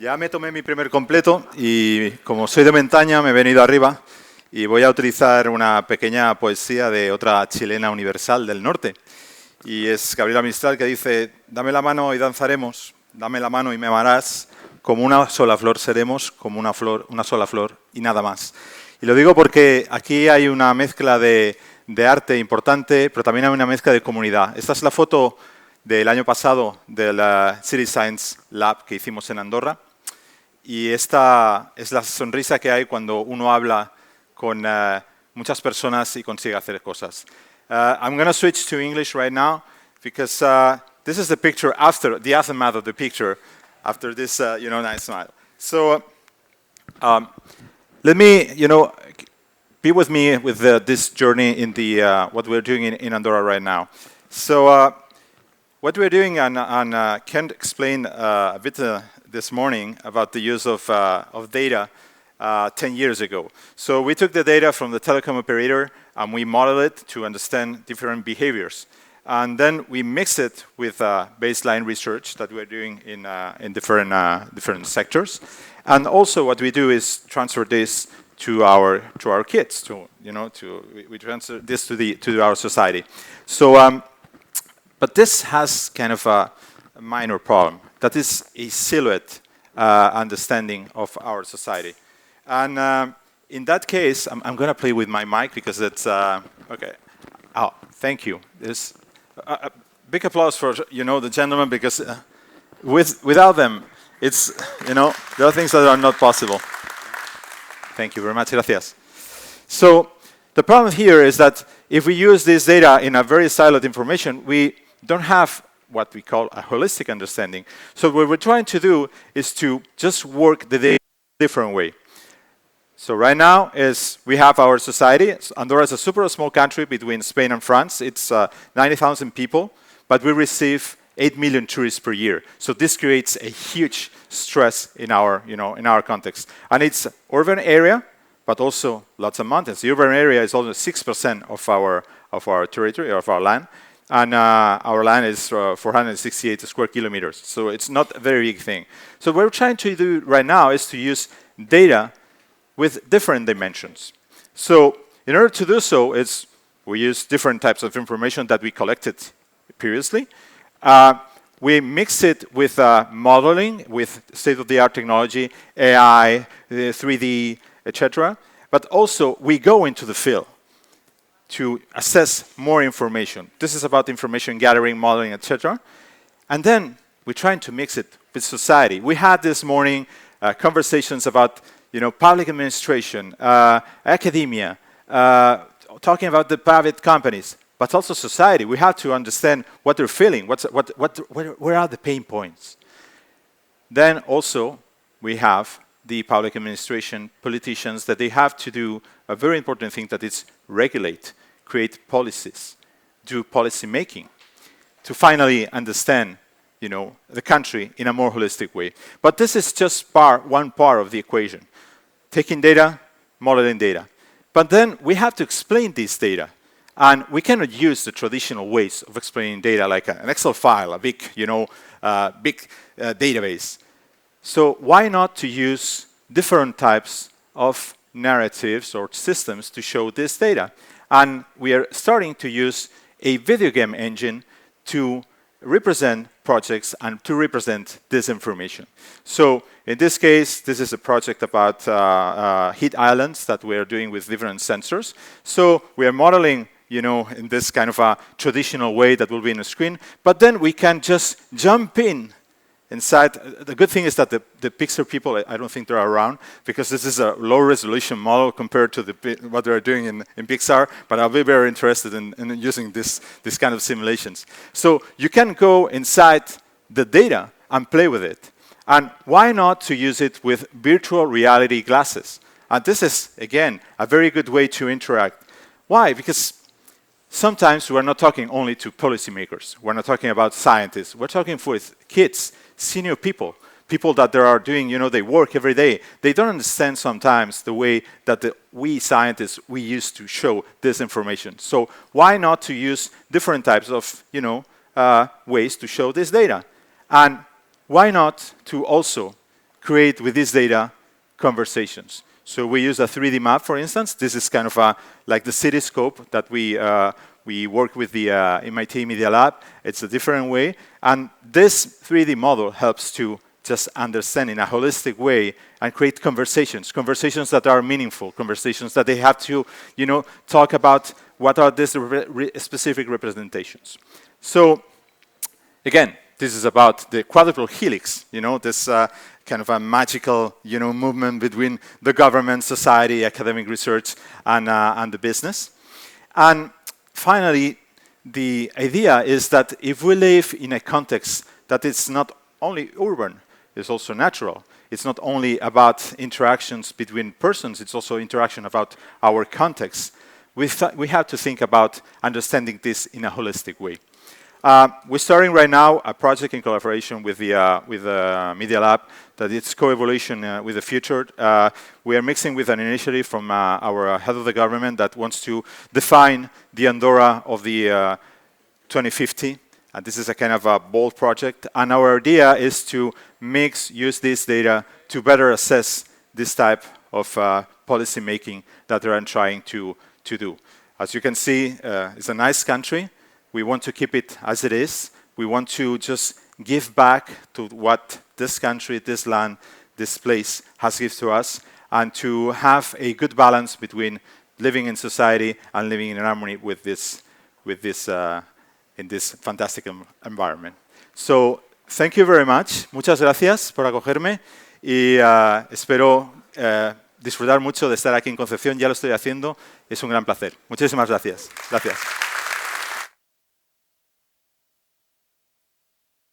Ya me tomé mi primer completo y como soy de montaña me he venido arriba y voy a utilizar una pequeña poesía de otra chilena universal del norte. Y es Gabriela Mistral que dice: dame la mano y danzaremos, dame la mano y me amarás, como una sola flor seremos, como una sola flor y nada más. Y lo digo porque aquí hay una mezcla de arte importante, pero también hay una mezcla de comunidad. Esta es la foto del año pasado del City Science Lab que hicimos en Andorra. Y esta es la sonrisa que hay cuando uno habla con muchas personas y consigue hacer cosas. I'm going to switch to English right now because this is the picture after, the aftermath of the picture, after this, nice smile. So let me, be with me with this journey in the what we're doing in Andorra right now. So what we're doing, and Ken explained a bit this morning about the use of data 10 years ago. So we took the data from the telecom operator and we modeled it to understand different behaviors. And then we mix it with baseline research that we're doing in different sectors. And also what we do is transfer this to our kids. We transfer this to our society. So, but this has kind of a minor problem. That is a silhouette understanding of our society. And in that case, I'm going to play with my mic because it's, okay. Oh, thank you. There's a big applause for, the gentlemen, because without them, it's, there are things that are not possible. Thank you very much. Gracias. So the problem here is that if we use this data in a very siloed information, we don't have what we call a holistic understanding. So what we're trying to do is to just work the data in a different way. So right now is we have our society. Andorra is a super small country between Spain and France. It's 90,000 people, but we receive 8 million tourists per year. So this creates a huge stress in our, in our context. And it's urban area, but also lots of mountains. The urban area is almost 6% of our territory, of our land. And our land is 468 square kilometers. So it's not a very big thing. So what we're trying to do right now is to use data with different dimensions. So in order to do so, we use different types of information that we collected previously. We mix it with modeling, with state-of-the-art technology, AI, 3D, etc. But also, we go into the field to assess more information. This is about information gathering, modeling, etc. And then we're trying to mix it with society. We had this morning conversations about public administration, academia, talking about the private companies, but also society. We have to understand what they're feeling, where are the pain points. Then also we have the public administration, politicians, that they have to do a very important thing, that is regulate, create policies, do policy making, to finally understand the country in a more holistic way. But this is just one part of the equation. Taking data, modeling data. But then we have to explain this data. And we cannot use the traditional ways of explaining data, like an Excel file, a big, database. So why not to use different types of narratives or systems to show this data? And we are starting to use a video game engine to represent projects and to represent this information. So in this case, this is a project about heat islands that we are doing with different sensors. So we are modeling, in this kind of a traditional way that will be in the screen, but then we can just jump inside. The good thing is that the Pixar people, I don't think they're around, because this is a low resolution model compared to what they're doing in Pixar, but I'll be very interested in using this kind of simulations. So you can go inside the data and play with it. And why not to use it with virtual reality glasses? And this is, again, a very good way to interact. Why? Because sometimes we're not talking only to policymakers. We're not talking about scientists. We're talking with kids, senior people that they are doing, they work every day. They don't understand sometimes the way that we scientists, we used to show this information. So why not to use different types of, ways to show this data? And why not to also create with this data conversations. So we use a 3D map, for instance. This is kind of like the city scope that we work with the MIT Media Lab. It's a different way. And this 3D model helps to just understand in a holistic way and create conversations that are meaningful, conversations that they have to, talk about what are these specific representations. So, again, this is about the quadruple helix, this kind of a magical, movement between the government, society, academic research, and the business. And finally, the idea is that if we live in a context that is not only urban, it's also natural. It's not only about interactions between persons, it's also interaction about our context. We have to think about understanding this in a holistic way. We're starting right now a project in collaboration with the Media Lab that it's co-evolution with the future. We are mixing with an initiative from our head of the government that wants to define the Andorra of the 2050. And this is a kind of a bold project. And our idea is to use this data to better assess this type of policy making that they are trying to do. As you can see, it's a nice country. We want to keep it as it is. We want to just give back to what this country, this land, this place has given to us, and to have a good balance between living in society and living in harmony with this in this fantastic environment. So, thank you very much. Muchas gracias por acogerme y espero disfrutar mucho de estar aquí en Concepción. Ya lo estoy haciendo. Es un gran placer. Muchísimas gracias. Gracias.